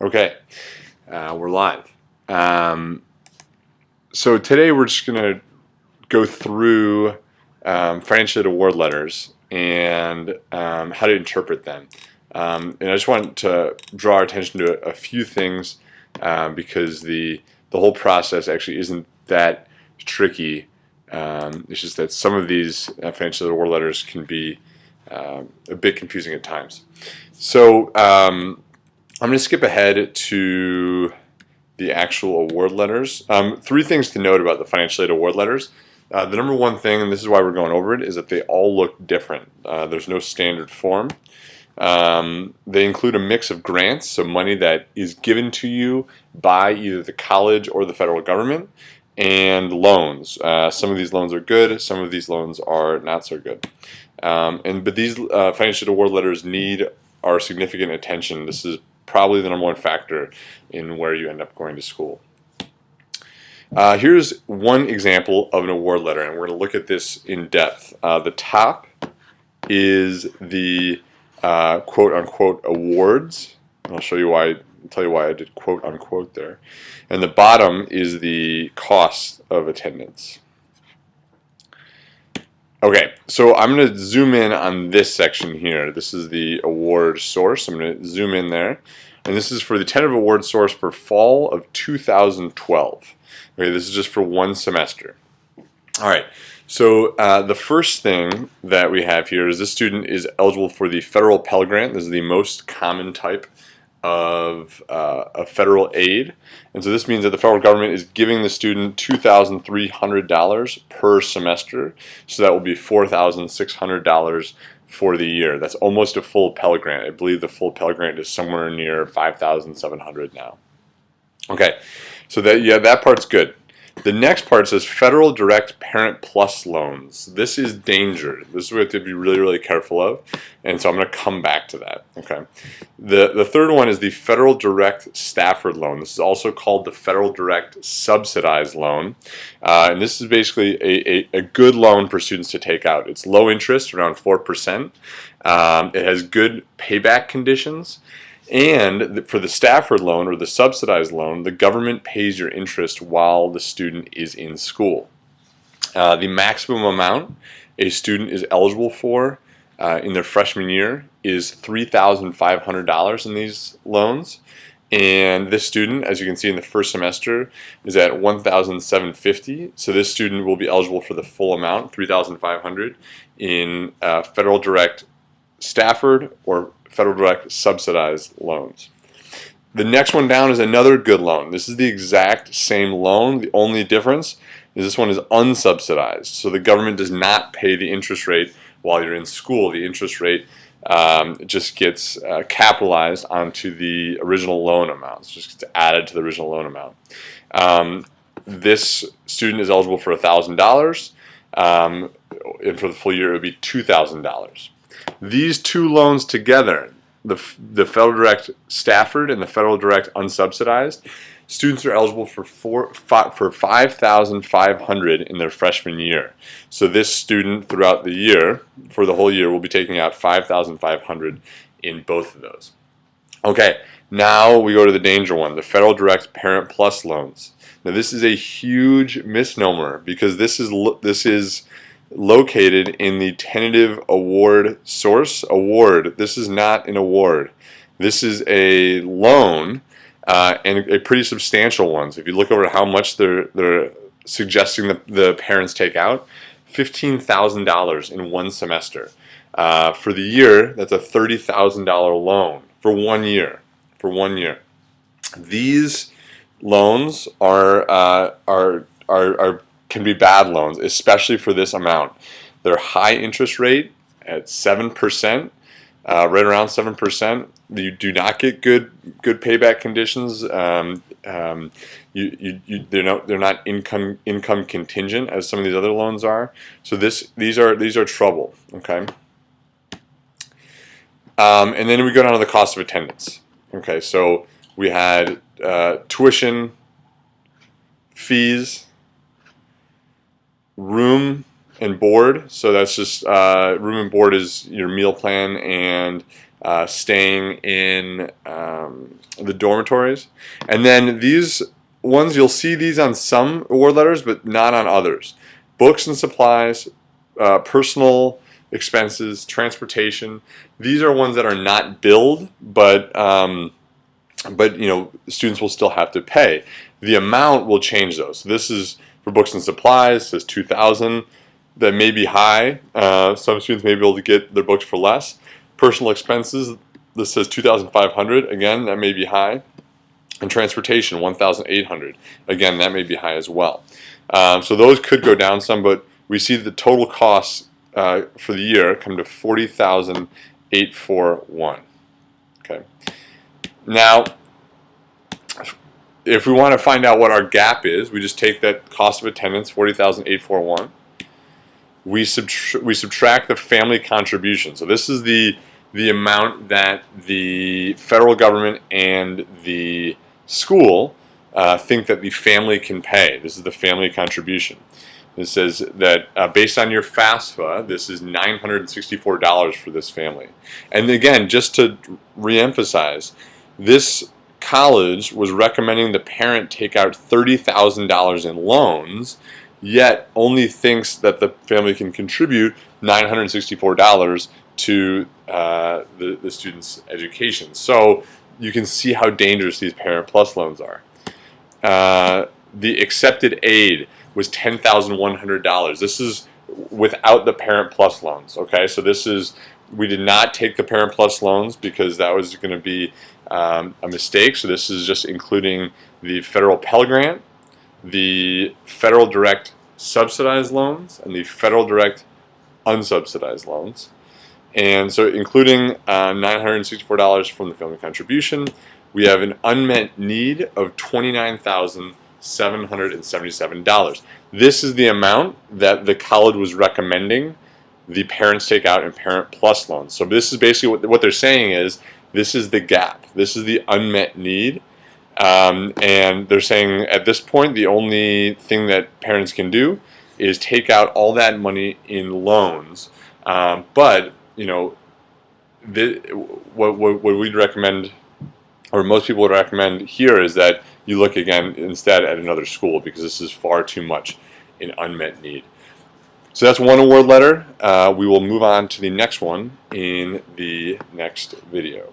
Okay, we're live. So today we're just going to go through financial aid award letters and how to interpret them. And I just want to draw our attention to a few things because the whole process actually isn't that tricky. It's just that some of these financial aid award letters can be a bit confusing at times. So I'm going to skip ahead to the actual award letters. Three things to note about the financial aid award letters. The number one thing, and this is why we're going over it, is that they all look different. There's no standard form. They include a mix of grants, so money that is given to you by either the college or the federal government, and loans. Some of these loans are good, some of these loans are not so good. But these financial aid award letters need our significant attention. This is probably the number one factor in where you end up going to school. Here's one example of an award letter, and we're going to look at this in depth. The top is the quote-unquote awards. I'll show you why. Tell you why I did quote-unquote there. And the bottom is the cost of attendance. Okay, so I'm going to zoom in on this section here. This is the award source. I'm going to zoom in there. And this is for the tentative award source for fall of 2012. Okay, this is just for one semester. All right, so the first thing that we have here is this student is eligible for the federal Pell Grant. This is the most common type of federal aid, and so this means that the federal government is giving the student $2,300 per semester, so that will be $4,600 for the year. That's almost a full Pell Grant. I believe the full Pell Grant is somewhere near $5,700 now. Okay, so that part's good. The next part says Federal Direct Parent Plus loans. This is danger. This is what we have to be really, really careful of, and so I'm going to come back to that. Okay. The third one is the Federal Direct Stafford loan. This is also called the Federal Direct Subsidized loan, and this is basically a good loan for students to take out. It's low interest, around 4%. It has good payback conditions. And for the Stafford loan or the subsidized loan, the government pays your interest while the student is in school. The maximum amount a student is eligible for in their freshman year is $3,500 in these loans. And this student, as you can see in the first semester, is at $1,750. So this student will be eligible for the full amount, $3,500, in Federal Direct Stafford or Federal Direct Subsidized loans. The next one down is another good loan. This is the exact same loan. The only difference is this one is unsubsidized. So the government does not pay the interest rate while you're in school. The interest rate just gets capitalized onto the original loan amount. So it just gets added to the original loan amount. This student is eligible for $1,000, and for the full year it would be $2,000. These two loans together, the Federal Direct Stafford and the Federal Direct Unsubsidized, students are eligible for $5,500 in their freshman year. So this student throughout the year, for the whole year, will be taking out $5,500 in both of those. Okay, now we go to the danger one, the Federal Direct Parent Plus loans. Now this is a huge misnomer because this is located in the tentative award source. Award. This is not an award. This is a loan, and a pretty substantial one. So if you look over how much they're suggesting that the parents take out, $15,000 in one semester. For the year, that's a $30,000 loan for 1 year. For 1 year, these loans can be bad loans, especially for this amount. They're high interest rate at 7%, right around 7%. You do not get good payback conditions. They're not income contingent as some of these other loans are. So these are trouble. Okay. And then we go down to the cost of attendance. Okay, so we had tuition, fees, room and board. So that's just room and board is your meal plan and staying in the dormitories. And then these ones, you'll see these on some award letters, but not on others. Books and supplies, personal expenses, transportation. These are ones that are not billed, but you know, students will still have to pay. The amount will change though. So this is for books and supplies. It says $2,000. That may be high. Some students may be able to get their books for less. Personal expenses. This says $2,500. Again, that may be high. And transportation, $1,800. Again, that may be high as well. So those could go down some, but we see the total costs for the year come to $40,841. Okay. Now, if we want to find out what our gap is, we just take that cost of attendance, $40,841. We subtract the family contribution. So this is the amount that the federal government and the school think that the family can pay. This is the family contribution. It says that based on your FAFSA, this is $964 for this family. And again, just to reemphasize, this college was recommending the parent take out $30,000 in loans, yet only thinks that the family can contribute $964 to the student's education. So you can see how dangerous these Parent Plus loans are. The accepted aid was $10,100. This is without the Parent Plus loans. Okay, so this is, we did not take the Parent Plus loans because that was going to be a mistake. So this is just including the federal Pell Grant, the federal direct subsidized loans, and the federal direct unsubsidized loans. And so including $964 from the family contribution, we have an unmet need of $29,777. This is the amount that the college was recommending the parents take out in Parent Plus loans. So this is basically what they're saying is this is the gap. This is the unmet need. And they're saying at this point the only thing that parents can do is take out all that money in loans. But you know, what we'd recommend, or most people would recommend here, is that you look again instead at another school because this is far too much in unmet need. So that's one award letter. We will move on to the next one in the next video.